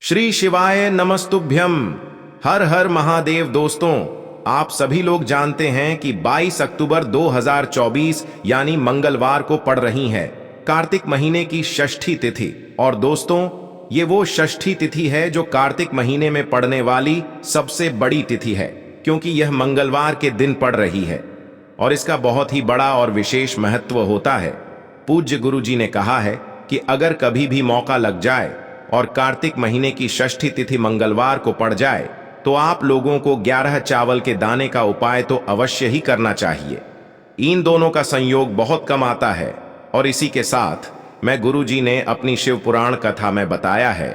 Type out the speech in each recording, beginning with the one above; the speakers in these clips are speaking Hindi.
श्री शिवाय नमस्तुभ्यम। हर हर महादेव। दोस्तों, आप सभी लोग जानते हैं कि 22 अक्टूबर 2024 यानी मंगलवार को पड़ रही है कार्तिक महीने की षष्ठी तिथि। और दोस्तों, ये वो षष्ठी तिथि है जो कार्तिक महीने में पड़ने वाली सबसे बड़ी तिथि है, क्योंकि यह मंगलवार के दिन पड़ रही है और इसका बहुत ही बड़ा और विशेष महत्व होता है। पूज्य गुरु जी ने कहा है कि अगर कभी भी मौका लग जाए और कार्तिक महीने की षष्ठी तिथि मंगलवार को पड़ जाए तो आप लोगों को 11 चावल के दाने का उपाय तो अवश्य ही करना चाहिए। इन दोनों का संयोग बहुत कम आता है और इसी के साथ मैं गुरु जी ने अपनी शिव पुराण कथा में बताया है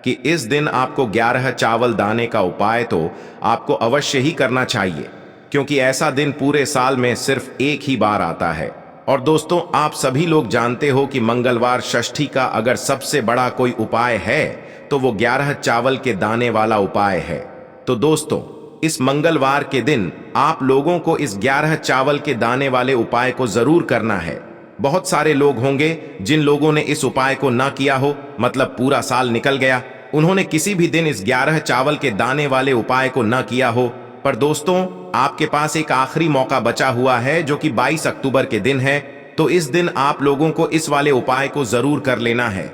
कि इस दिन आपको 11 चावल दाने का उपाय तो आपको अवश्य ही करना चाहिए, क्योंकि ऐसा दिन पूरे साल में सिर्फ एक ही बार आता है। और दोस्तों, आप सभी लोग जानते हो कि मंगलवार षष्ठी का अगर सबसे बड़ा कोई उपाय है तो वो 11 चावल के दाने वाला उपाय है। तो दोस्तों, इस मंगलवार के दिन आप लोगों को इस 11 चावल के दाने वाले उपाय को जरूर करना है। बहुत सारे लोग होंगे जिन लोगों ने इस उपाय को ना किया हो, मतलब पूरा साल निकल गया, उन्होंने किसी भी दिन इस 11 चावल के दाने वाले उपाय को ना किया हो। पर दोस्तों, आपके पास एक आखिरी मौका बचा हुआ है जो कि 22 अक्टूबर के दिन है। तो इस दिन आप लोगों को इस वाले उपाय को जरूर कर लेना है।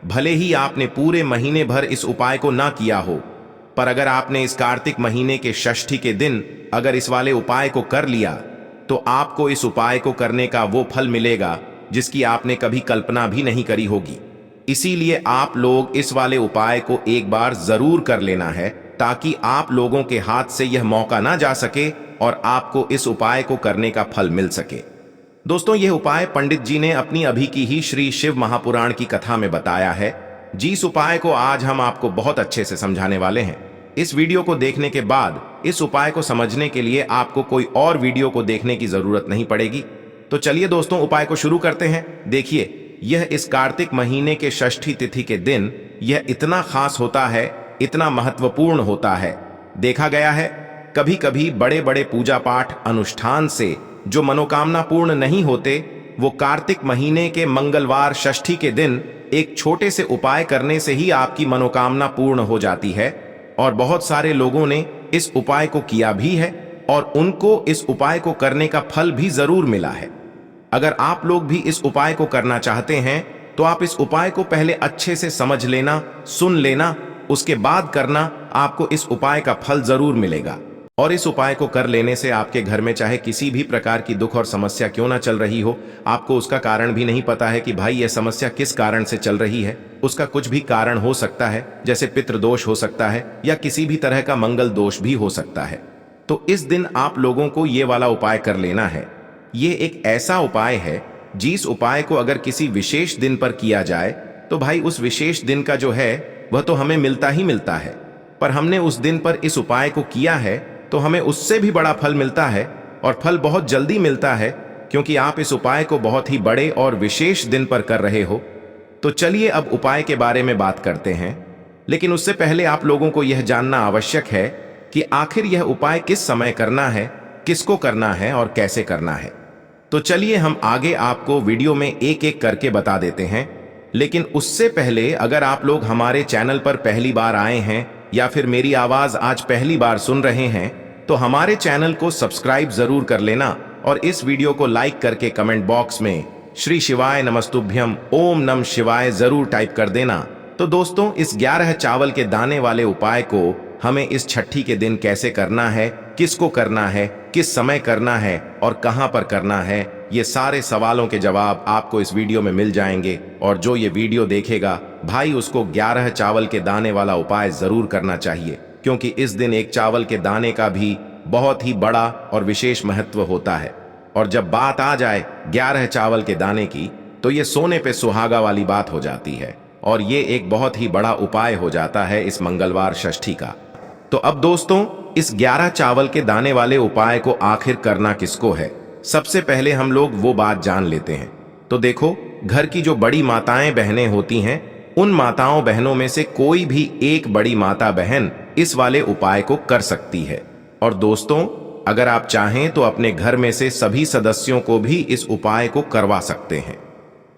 भले ही आपने पूरे महीने भर इस उपाय को ना किया हो, पर अगर आपने इस कार्तिक महीने के षष्ठी के दिन अगर इस वाले उपाय को कर लिया तो आपको इस उपाय को करने का वो फल मिलेगा जिसकी आपने कभी कल्पना भी नहीं करी होगी। इसीलिए आप लोग इस वाले उपाय को एक बार जरूर कर लेना है, ताकि आप लोगों के हाथ से यह मौका ना जा सके और आपको इस उपाय को करने का फल मिल सके। दोस्तों, यह उपाय पंडित जी ने अपनी अभी की ही श्री शिव महापुराण की कथा में बताया है। जिस उपाय को आज हम आपको बहुत अच्छे से समझाने वाले हैं। इस वीडियो को देखने के बाद इस उपाय को समझने के लिए आपको कोई और वीडियो को देखने की जरूरत नहीं पड़ेगी। तो चलिए दोस्तों, उपाय को शुरू करते हैं। देखिए, यह इस कार्तिक महीने के षष्ठी तिथि के दिन यह इतना खास होता है, इतना महत्वपूर्ण होता है। देखा गया है कभी कभी बड़े बड़े पूजा पाठ अनुष्ठान से जो मनोकामना पूर्ण नहीं होते, वो कार्तिक महीने के मंगलवार षष्ठी के दिन एक छोटे से उपाय करने से ही आपकी मनोकामना पूर्ण हो जाती है। और बहुत सारे लोगों ने इस उपाय को किया भी है और उनको इस उपाय को करने का फल भी जरूर मिला है। अगर आप लोग भी इस उपाय को करना चाहते हैं तो आप इस उपाय को पहले अच्छे से समझ लेना, सुन लेना, उसके बाद करना। आपको इस उपाय का फल जरूर मिलेगा। और इस उपाय को कर लेने से आपके घर में चाहे किसी भी प्रकार की दुख और समस्या क्यों ना चल रही हो, आपको उसका कारण भी नहीं पता है कि भाई यह समस्या किस कारण से चल रही है, उसका कुछ भी कारण हो सकता है, जैसे पितृदोष हो सकता है या किसी भी तरह का मंगल दोष भी हो सकता है। तो इस दिन आप लोगों को ये वाला उपाय कर लेना है। ये एक ऐसा उपाय है जिस उपाय को अगर किसी विशेष दिन पर किया जाए तो भाई उस विशेष दिन का जो है वह तो हमें मिलता ही मिलता है, पर हमने उस दिन पर इस उपाय को किया है तो हमें उससे भी बड़ा फल मिलता है। और फल बहुत जल्दी मिलता है, क्योंकि आप इस उपाय को बहुत ही बड़े और विशेष दिन पर कर रहे हो। तो चलिए अब उपाय के बारे में बात करते हैं, लेकिन उससे पहले आप लोगों को यह जानना आवश्यक है कि आखिर यह उपाय किस समय करना है, किसको करना है और कैसे करना है। तो चलिए हम आगे आपको वीडियो में एक एक करके बता देते हैं। लेकिन उससे पहले अगर आप लोग हमारे चैनल पर पहली बार आए हैं या फिर मेरी आवाज आज पहली बार सुन रहे हैं तो हमारे चैनल को सब्सक्राइब जरूर कर लेना और इस वीडियो को लाइक करके कमेंट बॉक्स में श्री शिवाय नमस्तुभ्यम ओम नम शिवाय जरूर टाइप कर देना। तो दोस्तों, इस 11 चावल के दाने वाले उपाय को हमें इस छठी के दिन कैसे करना है, किसको करना है, किस समय करना है और कहां पर करना है, ये सारे सवालों के जवाब आपको इस वीडियो में मिल जाएंगे। और जो ये वीडियो देखेगा भाई, उसको 11 चावल के दाने वाला उपाय जरूर करना चाहिए, क्योंकि इस दिन एक चावल के दाने का भी बहुत ही बड़ा और विशेष महत्व होता है। और जब बात आ जाए 11 चावल के दाने की, तो ये सोने पे सुहागा वाली बात हो जाती है और ये एक बहुत ही बड़ा उपाय हो जाता है इस मंगलवार षष्ठी का। तो अब दोस्तों, इस 11 चावल के दाने वाले उपाय को आखिर करना किसको है, सबसे पहले हम लोग वो बात जान लेते हैं। तो देखो, घर की जो बड़ी माताएं बहनें होती हैं, उन माताओं बहनों में से कोई भी एक बड़ी माता बहन इस वाले उपाय को कर सकती है। और दोस्तों, अगर आप चाहें तो अपने घर में से सभी सदस्यों को भी इस उपाय को करवा सकते हैं।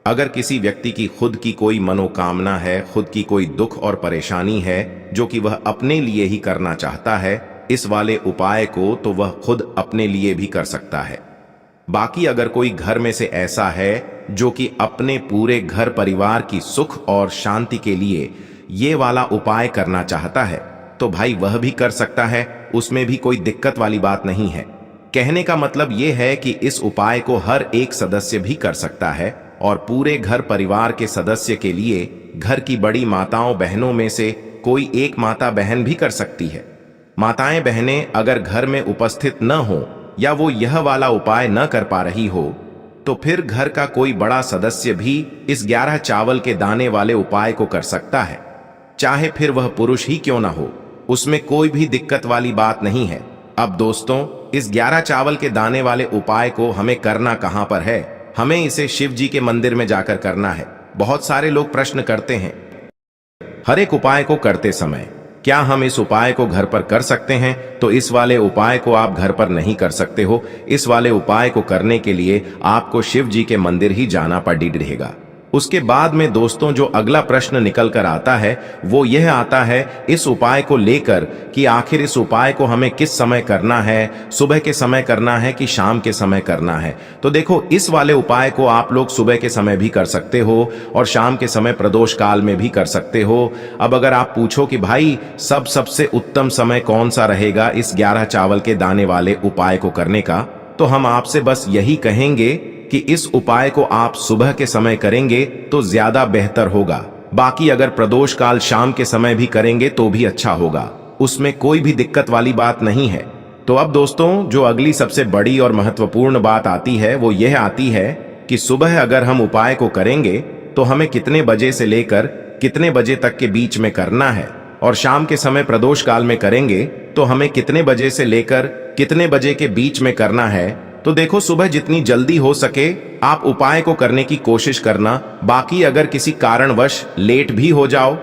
अगर किसी व्यक्ति की खुद की कोई मनोकामना है, खुद की कोई दुख और परेशानी है जो कि वह अपने लिए ही करना चाहता है इस वाले उपाय को, तो वह खुद अपने लिए भी कर सकता है। बाकी अगर कोई घर में से ऐसा है जो कि अपने पूरे घर परिवार की सुख और शांति के लिए ये वाला उपाय करना चाहता है तो भाई वह भी कर सकता है, उसमें भी कोई दिक्कत वाली बात नहीं है। कहने का मतलब ये है कि इस उपाय को हर एक सदस्य भी कर सकता है और पूरे घर परिवार के सदस्य के लिए घर की बड़ी माताओं बहनों में से कोई एक माता बहन भी कर सकती है। माताएं बहनें अगर घर में उपस्थित न हो या वो यह वाला उपाय न कर पा रही हो तो फिर घर का कोई बड़ा सदस्य भी इस 11 चावल के दाने वाले उपाय को कर सकता है, चाहे फिर वह पुरुष ही क्यों ना हो, उसमें कोई भी दिक्कत वाली बात नहीं है। अब दोस्तों, इस 11 चावल के दाने वाले उपाय को हमें करना कहां पर है? हमें इसे शिव जी के मंदिर में जाकर करना है। बहुत सारे लोग प्रश्न करते हैं हर एक उपाय को करते समय क्या हम इस उपाय को घर पर कर सकते हैं? तो इस वाले उपाय को आप घर पर नहीं कर सकते हो। इस वाले उपाय को करने के लिए आपको शिव जी के मंदिर ही जाना पड़ेगा। उसके बाद में दोस्तों जो अगला प्रश्न निकल कर आता है वो यह आता है इस उपाय को लेकर कि आखिर इस उपाय को हमें किस समय करना है, सुबह के समय करना है कि शाम के समय करना है? तो देखो, इस वाले उपाय को आप लोग सुबह के समय भी कर सकते हो और शाम के समय प्रदोष काल में भी कर सकते हो। अब अगर आप पूछो कि भाई सबसे उत्तम समय कौन सा रहेगा इस 11 चावल के दाने वाले उपाय को करने का, तो हम आपसे बस यही कहेंगे कि इस उपाय को आप सुबह के समय करेंगे तो ज्यादा बेहतर होगा। बाकी अगर प्रदोष काल शाम के समय भी करेंगे तो भी अच्छा होगा, उसमें कोई भी दिक्कत वाली बात नहीं है। तो अब दोस्तों जो अगली सबसे बड़ी और महत्वपूर्ण बात आती है वो यह आती है कि सुबह अगर हम उपाय को करेंगे तो हमें कितने बजे से लेकर कितने बजे तक के बीच में करना है, और शाम के समय प्रदोष काल में करेंगे तो हमें कितने बजे से लेकर कितने बजे के बीच में करना है। तो देखो, सुबह जितनी जल्दी हो सके आप उपाय को करने की कोशिश करना। बाकी अगर किसी कारणवश लेट भी हो जाओ,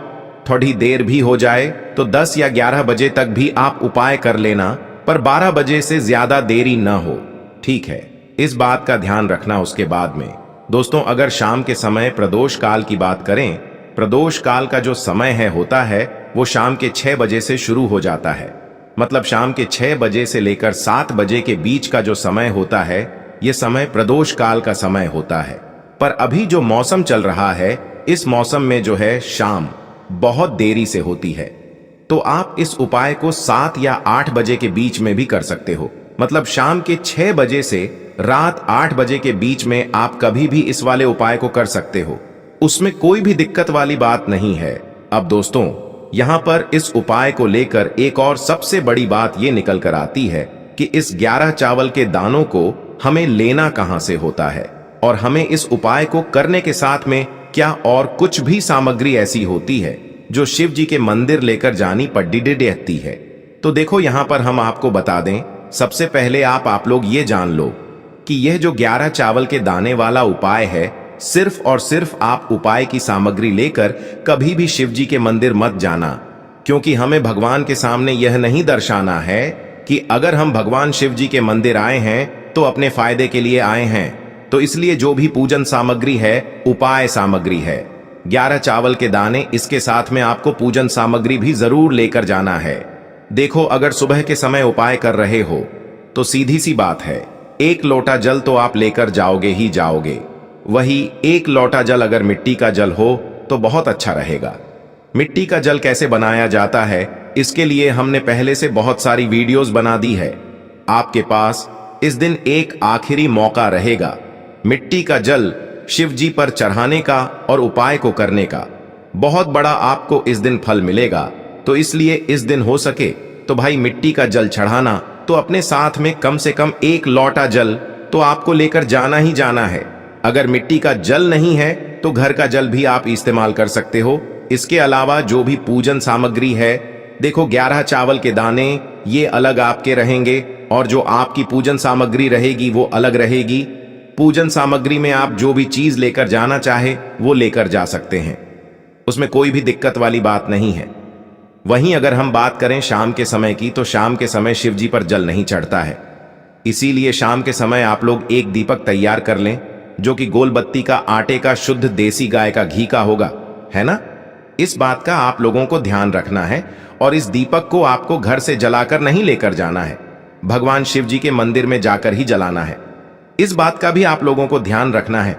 थोड़ी देर भी हो जाए, तो 10 या 11 बजे तक भी आप उपाय कर लेना, पर 12 बजे से ज्यादा देरी न हो, ठीक है? इस बात का ध्यान रखना। उसके बाद में दोस्तों अगर शाम के समय प्रदोष काल की बात करें, प्रदोष काल का जो समय होता है वो शाम के 6 बजे से शुरू हो जाता है। मतलब शाम के 6 बजे से लेकर 7 बजे के बीच का जो समय होता है ये समय प्रदोष काल का समय होता है। पर अभी जो मौसम चल रहा है इस मौसम में जो है शाम बहुत देरी से होती है, तो आप इस उपाय को 7 या 8 बजे के बीच में भी कर सकते हो। मतलब शाम के 6 बजे से रात 8 बजे के बीच में आप कभी भी इस वाले उपाय को कर सकते हो, उसमें कोई भी दिक्कत वाली बात नहीं है। अब दोस्तों यहां पर इस उपाय को लेकर एक और सबसे बड़ी बात यह निकल कर आती है कि इस 11 चावल के दानों को हमें लेना कहां से होता है, और हमें इस उपाय को करने के साथ में क्या और कुछ भी सामग्री ऐसी होती है जो शिव जी के मंदिर लेकर जानी पड़ती है। तो देखो यहां पर हम आपको बता दें, सबसे पहले आप लोग ये जान लो कि यह जो 11 चावल के दाने वाला उपाय है, सिर्फ और सिर्फ आप उपाय की सामग्री लेकर कभी भी शिव जी के मंदिर मत जाना, क्योंकि हमें भगवान के सामने यह नहीं दर्शाना है कि अगर हम भगवान शिव जी के मंदिर आए हैं तो अपने फायदे के लिए आए हैं। तो इसलिए जो भी पूजन सामग्री है उपाय सामग्री है। 11 चावल के दाने, इसके साथ में आपको पूजन सामग्री भी जरूर लेकर जाना है। देखो, अगर सुबह के समय उपाय कर रहे हो तो सीधी सी बात है, 1 लोटा जल तो आप लेकर जाओगे ही जाओगे। वही 1 लोटा जल अगर मिट्टी का जल हो तो बहुत अच्छा रहेगा। मिट्टी का जल कैसे बनाया जाता है इसके लिए हमने पहले से बहुत सारी वीडियोस बना दी है। आपके पास इस दिन एक आखिरी मौका रहेगा मिट्टी का जल शिव जी पर चढ़ाने का और उपाय को करने का। बहुत बड़ा आपको इस दिन फल मिलेगा। तो इसलिए इस दिन हो सके तो भाई मिट्टी का जल चढ़ाना, तो अपने साथ में कम से कम 1 लोटा जल तो आपको लेकर जाना ही जाना है। अगर मिट्टी का जल नहीं है तो घर का जल भी आप इस्तेमाल कर सकते हो। इसके अलावा जो भी पूजन सामग्री है, देखो 11 चावल के दाने ये अलग आपके रहेंगे और जो आपकी पूजन सामग्री रहेगी वो अलग रहेगी। पूजन सामग्री में आप जो भी चीज लेकर जाना चाहे वो लेकर जा सकते हैं, उसमें कोई भी दिक्कत वाली बात नहीं है। वहीं अगर हम बात करें शाम के समय की, तो शाम के समय शिव जी पर जल नहीं चढ़ता है, इसीलिए शाम के समय आप लोग एक दीपक तैयार कर लें जो कि गोलबत्ती का आटे का शुद्ध देसी गाय का घी का होगा, है ना? इस बात का आप लोगों को ध्यान रखना है और इस दीपक को आपको घर से जलाकर नहीं लेकर जाना है, भगवान शिव जी के मंदिर में जाकर ही जलाना है। इस बात का भी आप लोगों को ध्यान रखना है।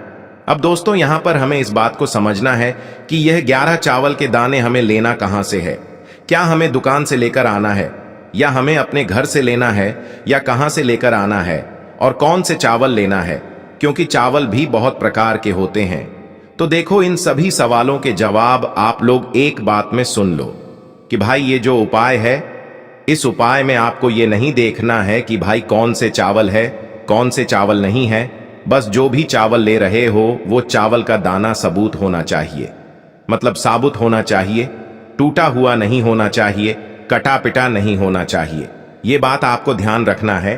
अब दोस्तों, यहां पर हमें इस बात को समझना है कि यह 11 चावल के दाने हमें लेना कहां से है। क्या हमें दुकान से लेकर आना है, या हमें अपने घर से लेना है, या कहां से लेकर आना है, और कौन से चावल लेना है, क्योंकि चावल भी बहुत प्रकार के होते हैं। तो देखो, इन सभी सवालों के जवाब आप लोग एक बात में सुन लो कि भाई ये जो उपाय है, इस उपाय में आपको ये नहीं देखना है कि भाई कौन से चावल है, कौन से चावल नहीं है। बस जो भी चावल ले रहे हो वो चावल का दाना सबूत होना चाहिए, मतलब साबुत होना चाहिए, टूटा हुआ नहीं होना चाहिए, कटा पिटा नहीं होना चाहिए। ये बात आपको ध्यान रखना है।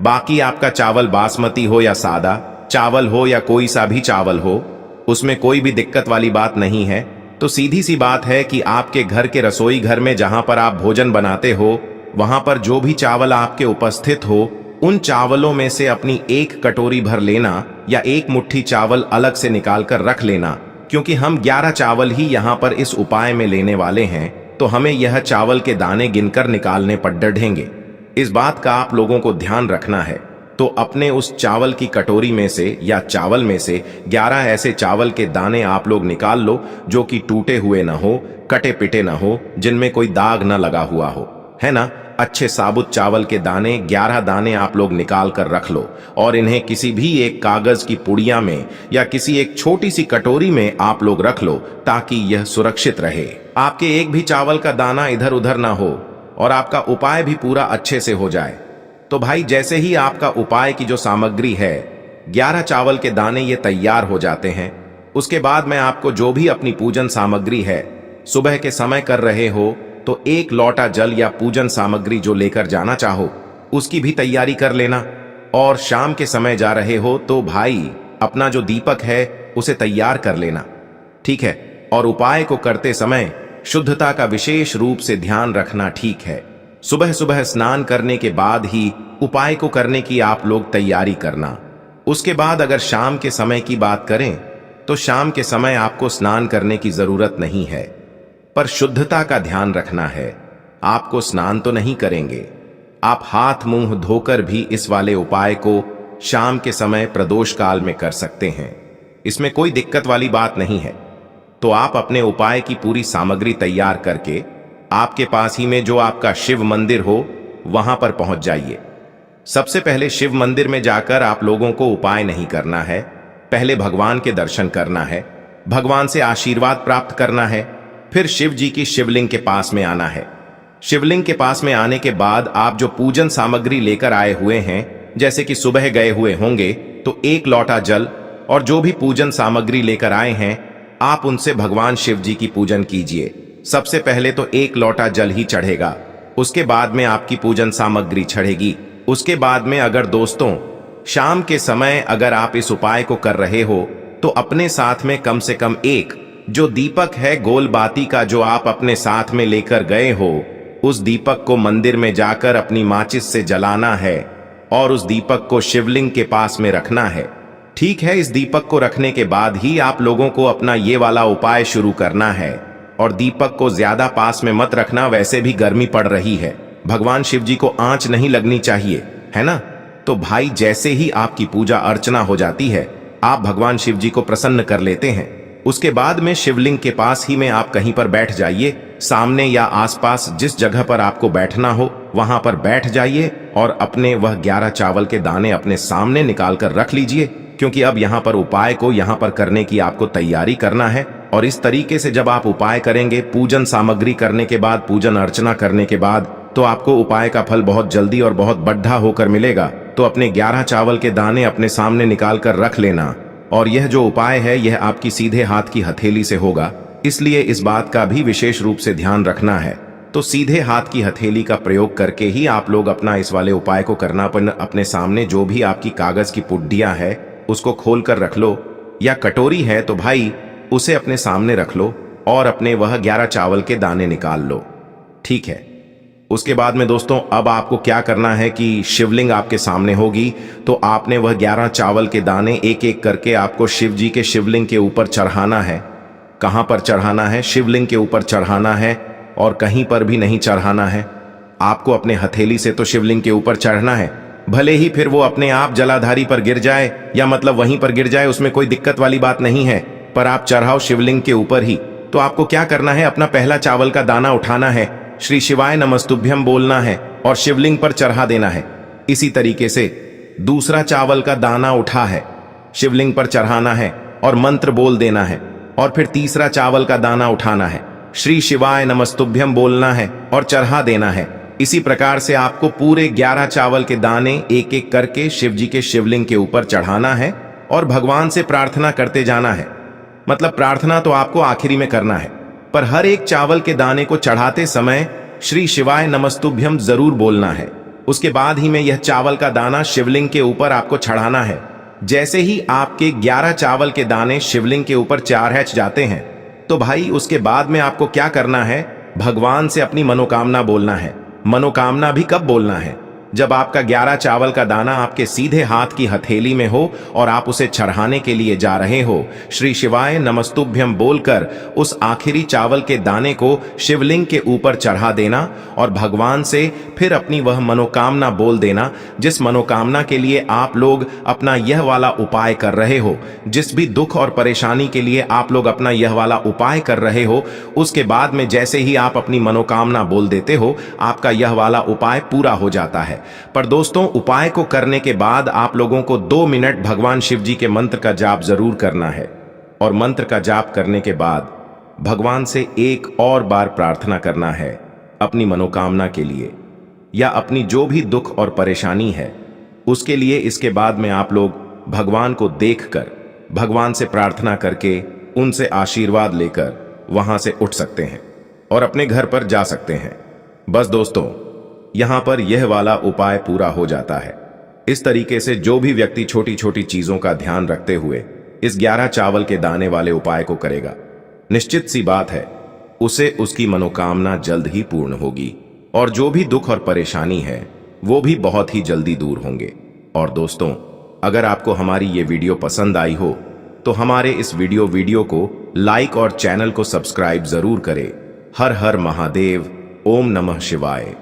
बाकी आपका चावल बासमती हो या सादा चावल हो या कोई सा भी चावल हो, उसमें कोई भी दिक्कत वाली बात नहीं है। तो सीधी सी बात है कि आपके घर के रसोई घर में जहां पर आप भोजन बनाते हो, वहां पर जो भी चावल आपके उपस्थित हो, उन चावलों में से अपनी एक कटोरी भर लेना या एक मुट्ठी चावल अलग से निकाल कर रख लेना, क्योंकि हम 11 चावल ही यहाँ पर इस उपाय में लेने वाले हैं। तो हमें यह चावल के दाने गिनकर निकालने पर डढ़ेंगे। इस बात का आप लोगों को ध्यान रखना है। तो अपने उस चावल की कटोरी में से या चावल में से 11 ऐसे चावल के दाने आप लोग निकाल लो जो कि टूटे हुए ना हो, कटे पिटे ना हो, जिनमें कोई दाग ना लगा हुआ हो, है ना? अच्छे साबुत चावल के दाने 11 दाने आप लोग निकाल कर रख लो और इन्हें किसी भी एक कागज की पुड़िया में या किसी एक छोटी सी कटोरी में आप लोग रख लो, ताकि यह सुरक्षित रहे। आपके एक भी चावल का दाना इधर उधर ना हो और आपका उपाय भी पूरा अच्छे से हो जाए। तो भाई, जैसे ही आपका उपाय की जो सामग्री है, 11 चावल के दाने ये तैयार हो जाते हैं, उसके बाद मैं आपको जो भी अपनी पूजन सामग्री है, सुबह के समय कर रहे हो तो 1 लोटा जल या पूजन सामग्री जो लेकर जाना चाहो उसकी भी तैयारी कर लेना। और शाम के समय जा रहे हो तो भाई अपना जो दीपक है उसे तैयार कर लेना, ठीक है? और उपाय को करते समय शुद्धता का विशेष रूप से ध्यान रखना, ठीक है? सुबह सुबह स्नान करने के बाद ही उपाय को करने की आप लोग तैयारी करना। उसके बाद अगर शाम के समय की बात करें तो शाम के समय आपको स्नान करने की जरूरत नहीं है, पर शुद्धता का ध्यान रखना है। आपको स्नान तो नहीं करेंगे, आप हाथ मुंह धोकर भी इस वाले उपाय को शाम के समय प्रदोष काल में कर सकते हैं। इसमें कोई दिक्कत वाली बात नहीं है। तो आप अपने उपाय की पूरी सामग्री तैयार करके आपके पास ही में जो आपका शिव मंदिर हो वहां पर पहुंच जाइए। सबसे पहले शिव मंदिर में जाकर आप लोगों को उपाय नहीं करना है, पहले भगवान के दर्शन करना है, भगवान से आशीर्वाद प्राप्त करना है, फिर शिव जी की शिवलिंग के पास में आना है। शिवलिंग के पास में आने के बाद आप जो पूजन सामग्री लेकर आए हुए हैं, जैसे कि सुबह गए हुए होंगे तो 1 लोटा जल और जो भी पूजन सामग्री लेकर आए हैं, आप उनसे भगवान शिव जी की पूजन कीजिए। सबसे पहले तो 1 लोटा जल ही चढ़ेगा, उसके बाद में आपकी पूजन सामग्री चढ़ेगी। उसके बाद में अगर दोस्तों शाम के समय अगर आप इस उपाय को कर रहे हो तो अपने साथ में कम से कम एक जो दीपक है गोल बाती का जो आप अपने साथ में लेकर गए हो, उस दीपक को मंदिर में जाकर अपनी माचिस से जलाना है और उस दीपक को शिवलिंग के पास में रखना है, ठीक है? इस दीपक को रखने के बाद ही आप लोगों को अपना ये वाला उपाय शुरू करना है। और दीपक को ज्यादा पास में मत रखना, वैसे भी गर्मी पड़ रही है, भगवान शिव जी को आंच नहीं लगनी चाहिए, है ना? तो भाई, जैसे ही आपकी पूजा अर्चना हो जाती है, आप भगवान शिव जी को प्रसन्न कर लेते हैं। उसके बाद में शिवलिंग के पास ही में आप कहीं पर बैठ जाइए, सामने या आसपास जिस जगह पर आपको बैठना हो वहां पर बैठ जाइए और अपने वह 11 चावल के दाने अपने सामने निकाल कर रख लीजिए, क्योंकि अब यहाँ पर उपाय को यहाँ पर करने की आपको तैयारी करना है। और इस तरीके से जब आप उपाय करेंगे, पूजन सामग्री करने के बाद, पूजन अर्चना करने के बाद, तो आपको उपाय का फल बहुत जल्दी और बहुत बढ़ा होकर मिलेगा। तो अपने 11 चावल के दाने अपने सामने निकाल कर रख लेना। और यह जो उपाय है यह आपकी सीधे हाथ की हथेली से होगा, इसलिए इस बात का भी विशेष रूप से ध्यान रखना है। तो सीधे हाथ की हथेली का प्रयोग करके ही आप लोग अपना इस वाले उपाय को करना। अपने सामने जो भी आपकी कागज की पुड्डियां है उसको खोल कर रख लो, या कटोरी है तो भाई उसे अपने सामने रख लो और अपने वह 11 चावल के दाने निकाल लो, ठीक है? उसके बाद में दोस्तों अब आपको क्या करना है कि शिवलिंग आपके सामने होगी, तो आपने वह 11 चावल के दाने एक एक करके आपको शिव जी के शिवलिंग के ऊपर चढ़ाना है। कहां पर चढ़ाना है? शिवलिंग के ऊपर चढ़ाना है और कहीं पर भी नहीं चढ़ाना है। आपको अपने हथेली से तो शिवलिंग के ऊपर चढ़ना है, भले ही फिर वो अपने आप जलाधारी पर गिर जाए या मतलब वहीं पर गिर जाए, उसमें कोई दिक्कत वाली बात नहीं है, पर आप चढ़ाओ शिवलिंग के ऊपर ही। तो आपको क्या करना है, अपना पहला चावल का दाना उठाना है, श्री शिवाय नमस्तुभ्यम बोलना है और शिवलिंग पर चढ़ा देना है। इसी तरीके से दूसरा चावल का दाना उठा है, शिवलिंग पर चढ़ाना है और मंत्र बोल देना है। और फिर तीसरा चावल का दाना उठाना है, श्री शिवाय नमस्तुभ्यम बोलना है और चढ़ा देना है। इसी प्रकार से आपको पूरे 11 चावल के दाने एक एक करके शिव जी के शिवलिंग के ऊपर चढ़ाना है और भगवान से प्रार्थना करते जाना है। मतलब प्रार्थना तो आपको आखिरी में करना है, पर हर एक चावल के दाने को चढ़ाते समय श्री शिवाय नमस्तुभ्यम जरूर बोलना है। उसके बाद ही में यह चावल का दाना शिवलिंग के ऊपर आपको चढ़ाना है। जैसे ही आपके 11 चावल के दाने शिवलिंग के ऊपर चारहच जाते हैं, तो भाई उसके बाद में आपको क्या करना है, भगवान से अपनी मनोकामना बोलना है। मनोकामना भी कब बोलना है? जब आपका 11 चावल का दाना आपके सीधे हाथ की हथेली में हो और आप उसे चढ़ाने के लिए जा रहे हो। श्री शिवाय नमस्तुभ्यम बोलकर उस आखिरी चावल के दाने को शिवलिंग के ऊपर चढ़ा देना और भगवान से फिर अपनी वह मनोकामना बोल देना, जिस मनोकामना के लिए आप लोग अपना यह वाला उपाय कर रहे हो, जिस भी दुख और परेशानी के लिए आप लोग अपना यह वाला उपाय कर रहे हो। उसके बाद में जैसे ही आप अपनी मनोकामना बोल देते हो, आपका यह वाला उपाय पूरा हो जाता है। पर दोस्तों, उपाय को करने के बाद आप लोगों को 2 मिनट भगवान शिव जी के मंत्र का जाप जरूर करना है और मंत्र का जाप करने के बाद भगवान से एक और बार प्रार्थना करना है अपनी मनोकामना के लिए या अपनी जो भी दुख और परेशानी है उसके लिए। इसके बाद में आप लोग भगवान को देखकर, भगवान से प्रार्थना करके, उनसे आशीर्वाद लेकर वहां से उठ सकते हैं और अपने घर पर जा सकते हैं। बस दोस्तों, यहां पर यह वाला उपाय पूरा हो जाता है। इस तरीके से जो भी व्यक्ति छोटी छोटी चीजों का ध्यान रखते हुए इस 11 चावल के दाने वाले उपाय को करेगा, निश्चित सी बात है उसे उसकी मनोकामना जल्द ही पूर्ण होगी और जो भी दुख और परेशानी है वो भी बहुत ही जल्दी दूर होंगे। और दोस्तों, अगर आपको हमारी ये वीडियो पसंद आई हो तो हमारे इस वीडियो को लाइक और चैनल को सब्सक्राइब जरूर करें। हर हर महादेव, ओम नमः शिवाय।